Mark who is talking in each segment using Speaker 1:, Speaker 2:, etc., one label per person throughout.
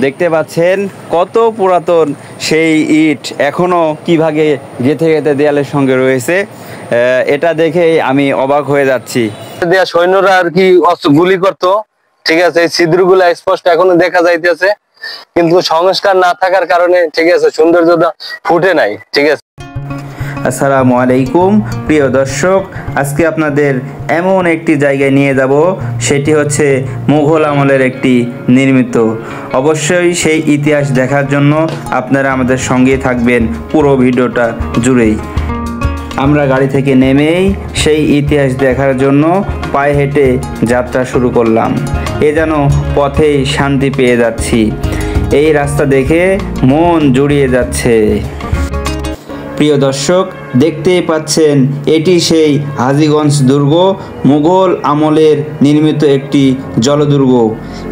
Speaker 1: দেখতে পাচ্ছেন কত পুরাতন সেই ইট এখনো কিভাবে গেঁথে গেঁথে দেয়ালের সঙ্গে রয়েছে। এটা দেখে আমি অবাক হয়ে যাচ্ছি।
Speaker 2: সৈন্যরা আর কি গুলি করতো, ঠিক আছে, এই ছিদ্রগুলো স্পষ্ট এখনো দেখা যাইতেছে, কিন্তু সংস্কার না থাকার কারণে ঠিক আছে সৌন্দর্যটা ফুটে নাই। ঠিক আছে।
Speaker 1: আসসালামু আলাইকুম প্রিয় দর্শক, আজকে আপনাদের এমন একটি জায়গায় নিয়ে যাব, সেটি হচ্ছে মুঘল আমলের একটি নির্মিত। অবশ্যই সেই ইতিহাস দেখার জন্য আপনারা আমাদের সঙ্গেই থাকবেন পুরো ভিডিওটা জুড়েই। আমরা গাড়ি থেকে নেমেই সেই ইতিহাস দেখার জন্য পায়ে হেঁটে যাত্রা শুরু করলাম। এ যেন পথেই শান্তি পেয়ে যাচ্ছি। এই রাস্তা দেখে মন জুড়িয়ে যাচ্ছে। প্রিয় দর্শক, দেখতেই পাচ্ছেন এটি সেই হাজীগঞ্জ দুর্গ, মুঘল আমলের নির্মিত একটি জলদুর্গ।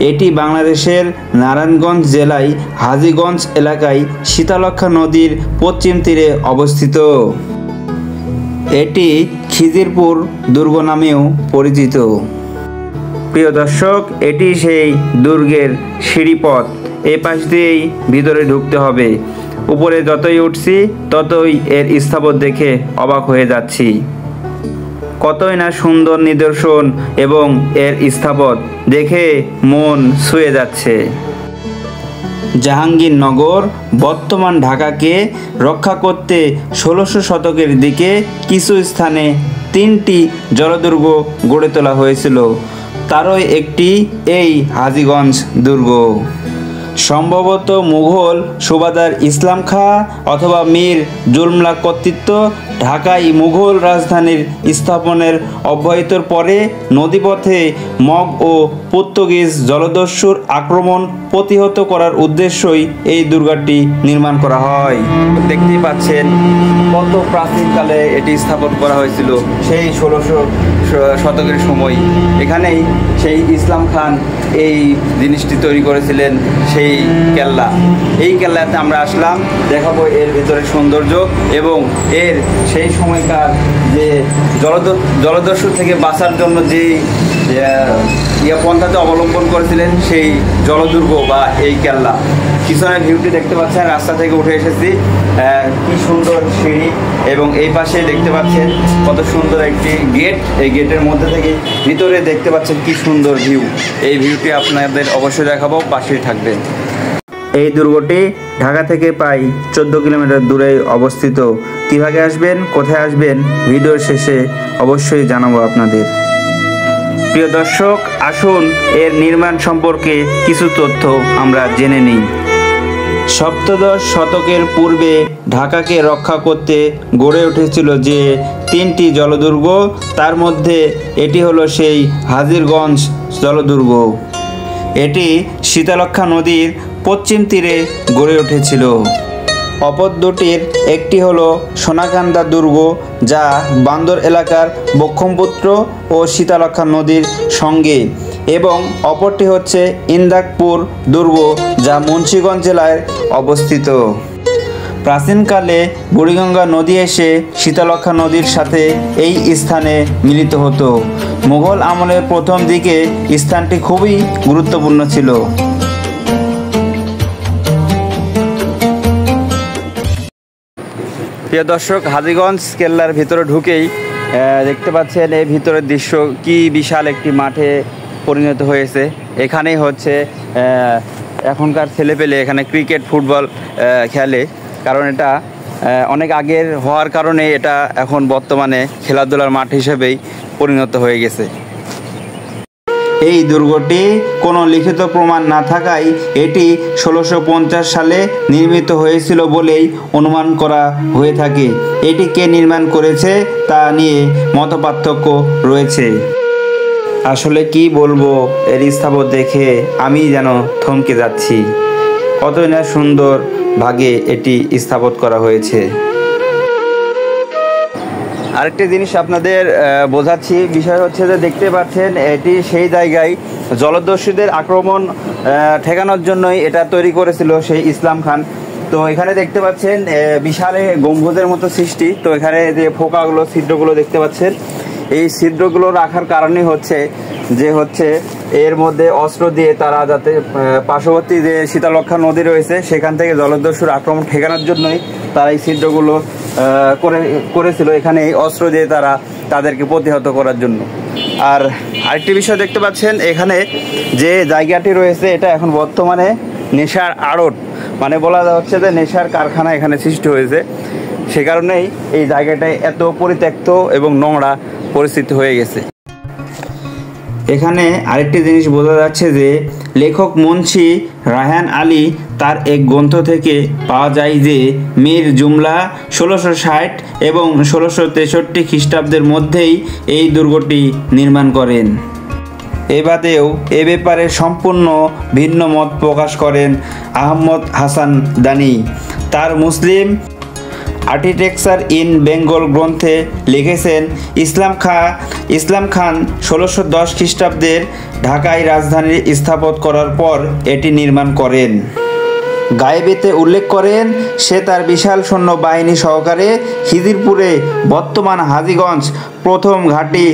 Speaker 1: এটি বাংলাদেশের নারায়ণগঞ্জ জেলায় হাজীগঞ্জ এলাকায় শীতলক্ষ্যা নদীর পশ্চিম তীরে অবস্থিত। এটি খিদিরপুর দুর্গ নামেও পরিচিত। প্রিয় দর্শক, এটি সেই দুর্গের সিঁড়িপথ। এ পাশ দিয়েই ভিতরে ঢুকতে হবে। উপরে যতই উঠছি ততই এর স্থাপত্য দেখে অবাক হয়ে যাচ্ছি। কতই না সুন্দর নিদর্শন এবং এর স্থাপত্য দেখে মন ছুঁয়ে যাচ্ছে। জাহাঙ্গীরনগর বর্তমান ঢাকাকে রক্ষা করতে 1600 শতকের দিকে কিছু স্থানে 3টি জলদুর্গ গড়ে তোলা হয়েছিল। তারই একটি এই হাজীগঞ্জ দুর্গ। সম্ভবত মুঘল সুবাদার ইসলাম খাঁ অথবা মীর জুমলা কর্তৃত্ব ঢাকায় মুঘল রাজধানীর স্থাপনের অব্যবহিতর পরে নদীপথে মগ ও পর্তুগিজ জলদস্যুর আক্রমণ প্রতিহত করার উদ্দেশ্যই এই দুর্গটি নির্মাণ করা হয়। দেখতেই পাচ্ছেন কত প্রাচীনকালে এটি স্থাপন করা হয়েছিল, সেই 1600 শতকের সময়। এখানেই সেই ইসলাম খান এই জিনিসটি তৈরি করেছিলেন, সেই কেল্লা। এই কেল্লাতে আমরা আসলাম, দেখাবো এর ভিতরে সৌন্দর্য এবং এর সেই সময়কার যে জলদস্যু থেকে বাঁচার জন্য যে পন্থাতে অবলম্বন করেছিলেন সেই জলদুর্গ বা এই কেল্লা। পিছনের ভিউটি দেখতে পাচ্ছেন, রাস্তা থেকে উঠে এসেছি, কি সুন্দর সিঁড়ি এবং এই পাশে দেখতে পাচ্ছেন কত সুন্দর একটি গেট। এই গেটের মধ্যে থেকে ভিতরে দেখতে পাচ্ছেন কি সুন্দর ভিউ। এই ভিউটি আপনাদের অবশ্যই দেখাবো, পাশেই থাকবেন। এই দুর্গটি ঢাকা থেকে প্রায় 14 কিলোমিটার দূরে অবস্থিত। কীভাবে আসবেন, কোথায় আসবেন, ভিডিওর শেষে অবশ্যই জানাবো আপনাদের। প্রিয় দর্শক, আসুন এর নির্মাণ সম্পর্কে কিছু তথ্য আমরা জেনে নিই। সপ্তদশ শতকের পূর্বে ঢাকাকে রক্ষা করতে গড়ে উঠেছিল যে 3টি জলদুর্গ, তার মধ্যে এটি হলো সেই হাজীগঞ্জ জলদুর্গ। এটি শীতলক্ষ্যা নদীর পশ্চিম তীরে গড়ে উঠেছিল। অপর দুটির একটি হলো সোনাকান্দা দুর্গ, যা বান্দর এলাকার বক্ষমপুত্র ও শীতলক্ষ্যা নদীর সঙ্গে, এবং অপরটি হচ্ছে ইন্দাকপুর দুর্গ, যা মুন্সিগঞ্জ জেলায় অবস্থিত। প্রাচীনকালে বুড়িগঙ্গা নদী এসে শীতলক্ষ্যা নদীর সাথে এই স্থানে মিলিত হতো। মুঘল আমলের প্রথম দিকে স্থানটি খুবই গুরুত্বপূর্ণ ছিল। প্রিয় দর্শক, হাজীগঞ্জ কেল্লার ভিতরে ঢুকেই দেখতে পাচ্ছেন এই ভিতরের দৃশ্য কি বিশাল একটি মাঠে পরিণত হয়েছে। এখানেই হচ্ছে এখনকার ছেলেপেলে এখানে ক্রিকেট ফুটবল খেলে, কারণ এটা অনেক আগের হওয়ার কারণে এটা এখন বর্তমানে খেলাধুলার মাঠ হিসেবেই পরিণত হয়ে গেছে। এই দুর্গটি কোনো লিখিত প্রমাণ না থাকায় এটি 1650 সালে নির্মিত হয়েছিল বলেই অনুমান করা হয়ে থাকে। এটি কে নির্মাণ করেছে তা নিয়ে মতপার্থক্য রয়েছে। আসলে কি বলবো, এর স্থাপত্য দেখে আমি যেন থমকে যাচ্ছি। কতই না সুন্দর ভাগে এটি স্থাপত্য করা হয়েছে। আরেকটি জিনিস আপনাদের বোঝাচ্ছি, বিষয় হচ্ছে যে দেখতে পাচ্ছেন এটি সেই জায়গায় জলদস্যুদের আক্রমণ ঠেকানোর জন্যই এটা তৈরি করেছিল সেই ইসলাম খান। তো এখানে দেখতে পাচ্ছেন বিশাল গম্বুজের মতো সৃষ্টি। তো এখানে যে ফোকাগুলো, ছিদ্রগুলো দেখতে পাচ্ছেন, এই ছিদ্রগুলো রাখার কারণই হচ্ছে এর মধ্যে অস্ত্র দিয়ে তারা যাতে পার্শ্ববর্তী যে শীতলক্ষ্যা নদী রয়েছে সেখান থেকে জলদস্যুর আক্রমণ ঠেকানোর জন্যই তারা এই ছিদ্রগুলো করেছিল, এখানে এই অস্ত্র দিয়ে তাদেরকে প্রতিহত করার জন্য। আর আরেকটি বিষয় দেখতে পাচ্ছেন, এখানে যে জায়গাটি রয়েছে এটা এখন বর্তমানে নেশার আড়ট, মানে বলা হচ্ছে যে নেশার কারখানা এখানে সৃষ্টি হয়েছে। সে কারণেই এই জায়গাটায় এত পরিত্যক্ত এবং নোংরা পরিস্থিতি হয়ে গেছে। এখানে আরেকটি জিনিস বোঝা যাচ্ছে যে লেখক মুন্সি রায়হান আলী তার এক গ্রন্থ থেকে পাওয়া যায় যে মীর জুমলা 1660 এবং 1663 খ্রিস্টাব্দের মধ্যেই এই দুর্গটি নির্মাণ করেন। এ বাদেও এ ব্যাপারে সম্পূর্ণ ভিন্ন মত প্রকাশ করেন আহমদ হাসান দানি। তার মুসলিম আর্কিটেকচার ইন বেঙ্গল গ্রন্থে লিখেছেন, ইসলাম খান 1610 খ্রিস্টাব্দের ঢাকায় রাজধানী স্থাপন করার পর এটি নির্মাণ করেন। গায়েবেতে উল্লেখ করেন, সে তার বিশাল সৈন্য বাহিনী সহকারে খিদিরপুরে বর্তমান হাজীগঞ্জ প্রথম ঘাঁটি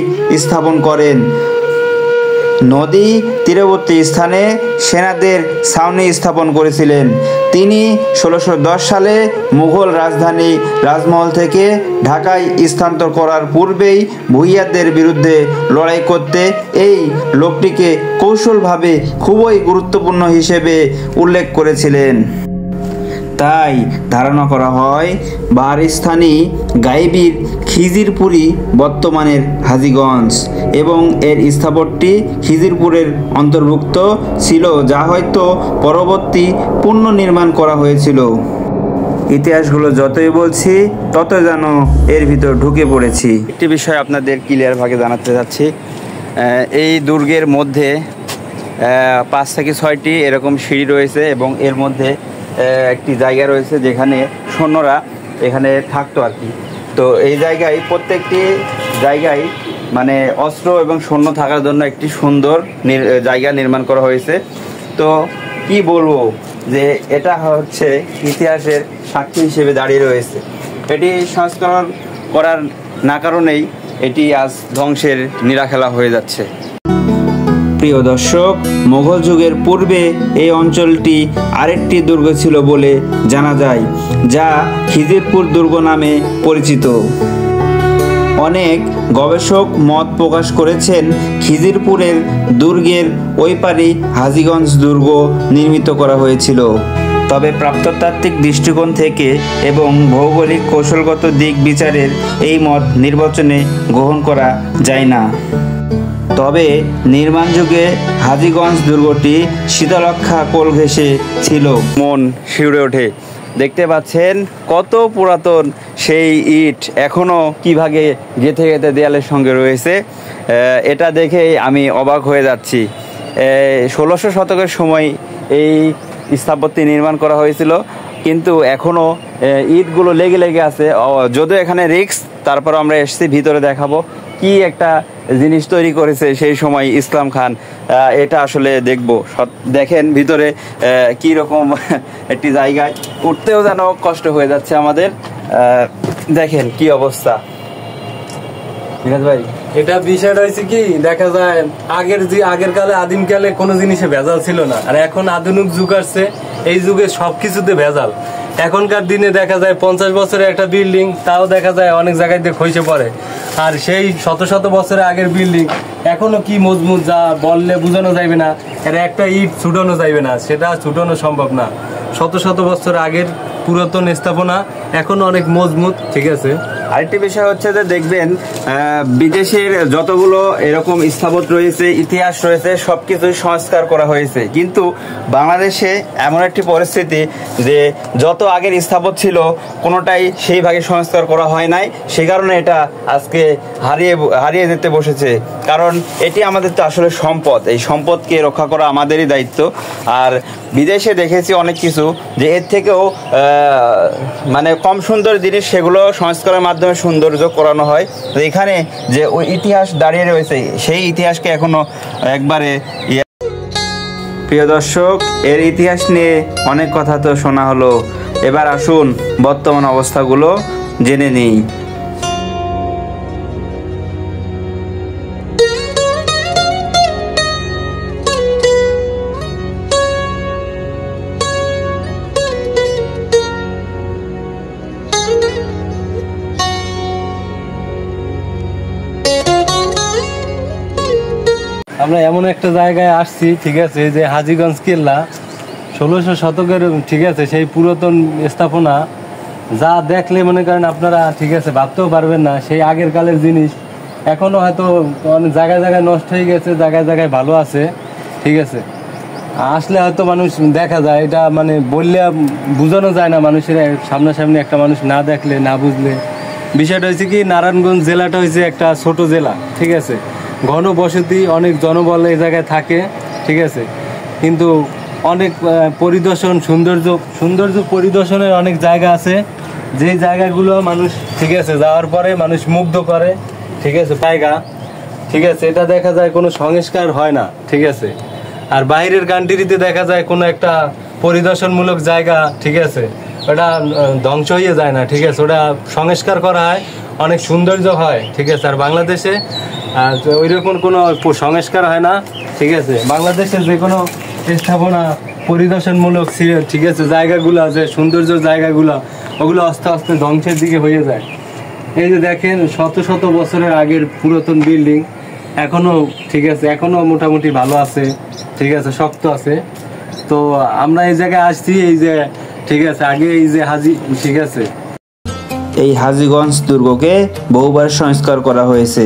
Speaker 1: স্থাপন করেন। নদী তীরবর্তী স্থানে সেনাদের ছাউনি স্থাপন করেছিলেন। তিনি 1610 সালে মুঘল রাজধানী রাজমহল থেকে ঢাকায় স্থানান্তর করার পূর্বেই ভুইয়াদের বিরুদ্ধে লড়াই করতে এই লোকটিকে কৌশলভাবে খুবই গুরুত্বপূর্ণ হিসেবে উল্লেখ করেছিলেন। তাই ধারণা করা হয় বাহারিস্তানি গাইবীর খিজিরপুরি বর্তমানের হাজীগঞ্জ এবং এর স্থাপত্যটি খিজিরপুরের অন্তর্ভুক্ত ছিল, যা হয়তো পরবর্তী পুনর্নির্মাণ করা হয়েছিল। ইতিহাসগুলো যতই বলছি তত যেন এর ভিতর ঢুকে পড়েছি। একটি বিষয় আপনাদের ক্লিয়ার ভাগে জানাতে চাচ্ছি, এই দুর্গের মধ্যে 5 থেকে 6টি এরকম সিঁড়ি রয়েছে এবং এর মধ্যে একটি জায়গা রয়েছে যেখানে সৈন্যরা এখানে থাকতো আর কি। তো এই জায়গায় প্রত্যেকটি জায়গায় মানে অস্ত্র এবং সৈন্য থাকার জন্য একটি সুন্দর জায়গা নির্মাণ করা হয়েছে। তো কি বলবো যে এটা হচ্ছে ইতিহাসের সাক্ষী হিসেবে দাঁড়িয়ে রয়েছে। এটি সংস্করণ করার না কারণেই এটি আজ ধ্বংসের নিরাখেলা হয়ে যাচ্ছে। প্রিয় দর্শক, মোগল যুগের পূর্বে এই অঞ্চলটি আরেকটি দুর্গ ছিল বলে জানা যায়, যা খিজিরপুর দুর্গ নামে পরিচিত। অনেক গবেষক মত প্রকাশ করেছেন খিজিরপুরের দুর্গের ওই পারে হাজীগঞ্জ দুর্গ নির্মিত করা হয়েছিল। তবে প্রত্নতাত্ত্বিক দৃষ্টিকোণ থেকে এবং ভৌগোলিক কৌশলগত দিক বিচারের এই মত নির্বাচনে গ্রহণ করা যায় না। তবে নির্মাণ যুগে হাজীগঞ্জ দুর্গটি শীতলক্ষ্যা কোল ঘেঁষে ছিল। মন শিউরে ওঠে। দেখতে পাচ্ছেন কত পুরাতন সেই ইট এখনো কিভাবে গেঁথে গেঁথে দেয়ালের সঙ্গে রয়েছে, এটা দেখেই আমি অবাক হয়ে যাচ্ছি। 1600 শতকের সময় এই স্থাপত্যটি নির্মাণ করা হয়েছিল, কিন্তু এখনো ইটগুলো লেগে লেগে আছে। যদিও এখানে রিস্ক, তারপর আমরা এসেছি, ভিতরে দেখাবো কি একটা জিনিস তৈরি করেছে সেই সময় ইসলাম খান। এটা আসলে দেখবো। দেখেন ভিতরে কি রকম একটি জায়গায় উঠতেও যেন কষ্ট হয়ে যাচ্ছে আমাদের। দেখেন কি অবস্থা। মিরাজ ভাই,
Speaker 3: এটা বিষয়টা হয়েছে কি, দেখা যায় আগের কালে আদিম কালে কোনো জিনিসে ভেজাল ছিল না, আর এখন আধুনিক যুগ আসছে, এই যুগে সবকিছুতে ভেজাল। এখনকার দিনে দেখা যায় 50 বছরের একটা বিল্ডিং, তাও দেখা যায় অনেক জায়গায় দিয়ে খসে পড়ে। আর সেই শত শত বছরের আগের বিল্ডিং এখনো কি মজবুত, যা বললে বোঝানো যাবে না। এর একটা ইট ছুটানো যাবে না, সেটা ছুটানো সম্ভব না। শত শত বছর আগের পুরাতন স্থাপনা এখনো অনেক মজবুত। ঠিক আছে,
Speaker 1: আরেকটি বিষয় হচ্ছে যে দেখবেন বিদেশের যতগুলো এরকম স্থাপত্য রয়েছে, ইতিহাস রয়েছে, সবকিছুই সংস্কার করা হয়েছে, কিন্তু বাংলাদেশে এমন একটি পরিস্থিতি যে যত আগের স্থাপত্য ছিল কোনোটাই সেইভাবে সংস্কার করা হয় নাই। সে কারণে এটা আজকে হারিয়ে যেতে বসেছে। কারণ এটি আমাদের তো আসলে সম্পদ, এই সম্পদকে রক্ষা করা আমাদেরই দায়িত্ব। আর বিদেশে দেখেছি অনেক কিছু যে এর থেকেও মানে কম সুন্দর জিনিস, সেগুলো সংস্কারের মাধ্যমে সৌন্দর্য করানো হয়। এখানে যে ওই ইতিহাস দাঁড়িয়ে রয়েছে, সেই ইতিহাসকে এখনো একবারে। প্রিয় দর্শক, এর ইতিহাস নিয়ে অনেক কথা তো শোনা হলো, এবার আসুন বর্তমান অবস্থাগুলো জেনে নিই।
Speaker 3: আমরা এমন একটা জায়গায় আসছি, ঠিক আছে, এই যে হাজীগঞ্জ কেল্লা 1600 শতকের, ঠিক আছে, সেই পুরাতন স্থাপনা, যা দেখলে মনে করেন আপনারা, ঠিক আছে, ভাবতেও পারবেন না সেই আগের কালের জিনিস। এখনো হয়তো অনেক জায়গায় জায়গায় নষ্ট হয়ে গেছে, জায়গায় জায়গায় ভালো আছে, ঠিক আছে। আসলে হয়তো মানুষ দেখা যায়, এটা মানে বললে বোঝানো যায় না মানুষের, সামনাসামনি একটা মানুষ না দেখলে, না বুঝলে। বিষয়টা হয়েছে কি, নারায়ণগঞ্জ জেলাটা হয়েছে একটা ছোট জেলা, ঠিক আছে, ঘন বসতি, অনেক জনবল এই জায়গায় থাকে, ঠিক আছে, কিন্তু অনেক পরিদর্শন, সৌন্দর্য পরিদর্শনের অনেক জায়গা আছে, যেই জায়গাগুলো মানুষ, ঠিক আছে, যাওয়ার পরে মানুষ মুগ্ধ করে, ঠিক আছে, জায়গা, ঠিক আছে, এটা দেখা যায় কোনো সংস্কার হয় না, ঠিক আছে। আর বাইরের কান্ট্রিতে দেখা যায় কোনো একটা পরিদর্শনমূলক জায়গা, ঠিক আছে, ওটা ধ্বংস হয়ে যায় না, ঠিক আছে, ওটা সংস্কার করা হয়, অনেক সৌন্দর্য হয়, ঠিক আছে। আর বাংলাদেশে ওই রকম কোনো সংস্কার হয় না, ঠিক আছে। বাংলাদেশের যে কোনো স্থাপনা পরিদর্শনমূলক, ঠিক আছে, জায়গাগুলো, যে সৌন্দর্য জায়গাগুলো, ওগুলো আস্তে আস্তে ধ্বংসের দিকে হয়ে যায়। এই যে দেখেন, শত শত বছরের আগের পুরাতন বিল্ডিং এখনো, ঠিক আছে, এখনো মোটামুটি ভালো আছে, ঠিক আছে, শক্ত আছে। তো আমরা এই জায়গায় আসছি, এই যে, ঠিক আছে, আগে এই যে ঠিক আছে,
Speaker 1: এই হাজীগঞ্জ দুর্গকে বহুবার সংস্কার করা হয়েছে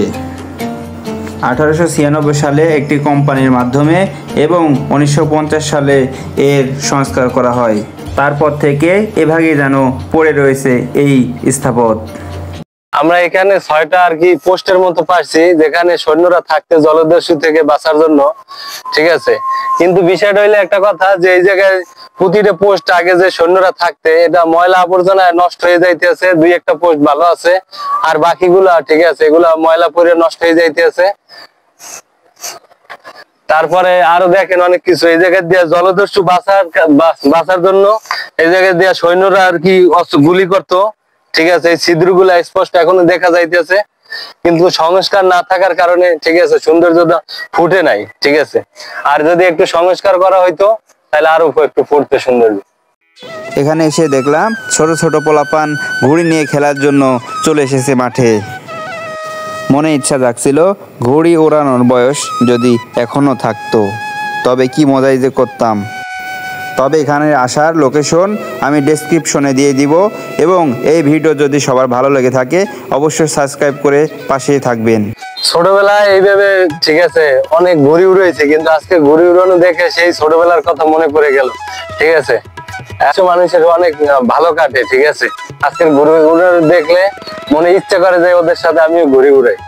Speaker 1: 1896 সালে একটি কোম্পানির মাধ্যমে এবং 1950 সালে এর সংস্কার করা হয়। তারপর থেকে এভাবে যেন পড়ে রয়েছে এই স্থাপত্য।
Speaker 2: আমরা এখানে 6টা আর কি পোস্টের মতো পাচ্ছি, যেখানে সৈন্যরা থাকতে জলদস্যু থেকে বাঁচার জন্য, ঠিক আছে। কিন্তু বিষয়টা হইলে একটা কথা, যে এই জায়গায় প্রতিটা পোস্ট আগে যে সৈন্যরা থাকতে, এটা ময়লা আবর্জনায় নষ্ট হয়ে যাইতেছে, 2-1টা পোস্ট ভালো আছে, আর বাকিগুলা, ঠিক আছে, এগুলা ময়লা পরে নষ্ট হয়ে যাইতেছে। তারপরে আরো দেখেন অনেক কিছু, এই জায়গায় দিয়ে জলদস্যু বাঁচার জন্য এই জায়গায় দিয়ে সৈন্যরা আর কি গুলি করতো, ঠিক আছে। এই ছিদ্রগুলা স্পষ্ট এখনো দেখা যাইতেছে, কিন্তু সংস্কার না থাকার কারণে, ঠিক আছে, সৌন্দর্যটা ফুটে নাই, ঠিক আছে। আর যদি একটু সংস্কার করা হইতো তাহলে আরো একটু ফুটতে সৌন্দর্য।
Speaker 1: এখানে এসে দেখলাম ছোট ছোট পোলাপান ঘুড়ি নিয়ে খেলার জন্য চলে এসেছে মাঠে। মনে ইচ্ছা জাগছিল ঘুড়ি ওড়ানোর বয়স যদি এখনো থাকতো, তবে কি মজাই যে করতাম। তবে এখানে আসার লোকেশন আমি ডেসক্রিপশনে দিয়ে দিব, এবং এই ভিডিও যদি সবার ভালো লেগে থাকে অবশ্যই সাবস্ক্রাইব করে পাশেই থাকবেন।
Speaker 2: ছোটবেলায় এইভাবে, ঠিক আছে, অনেক ঘুড়ি উড়েছে, কিন্তু আজকে ঘুড়ি উড়ানো দেখে সেই ছোটবেলার কথা মনে পড়ে গেল, ঠিক আছে। মানুষের অনেক ভালো কাটে, ঠিক আছে, আজকের ঘুড়ি উড়ানো দেখলে মনে ইচ্ছা করে যে ওদের সাথে আমিও ঘুড়ি উড়াই।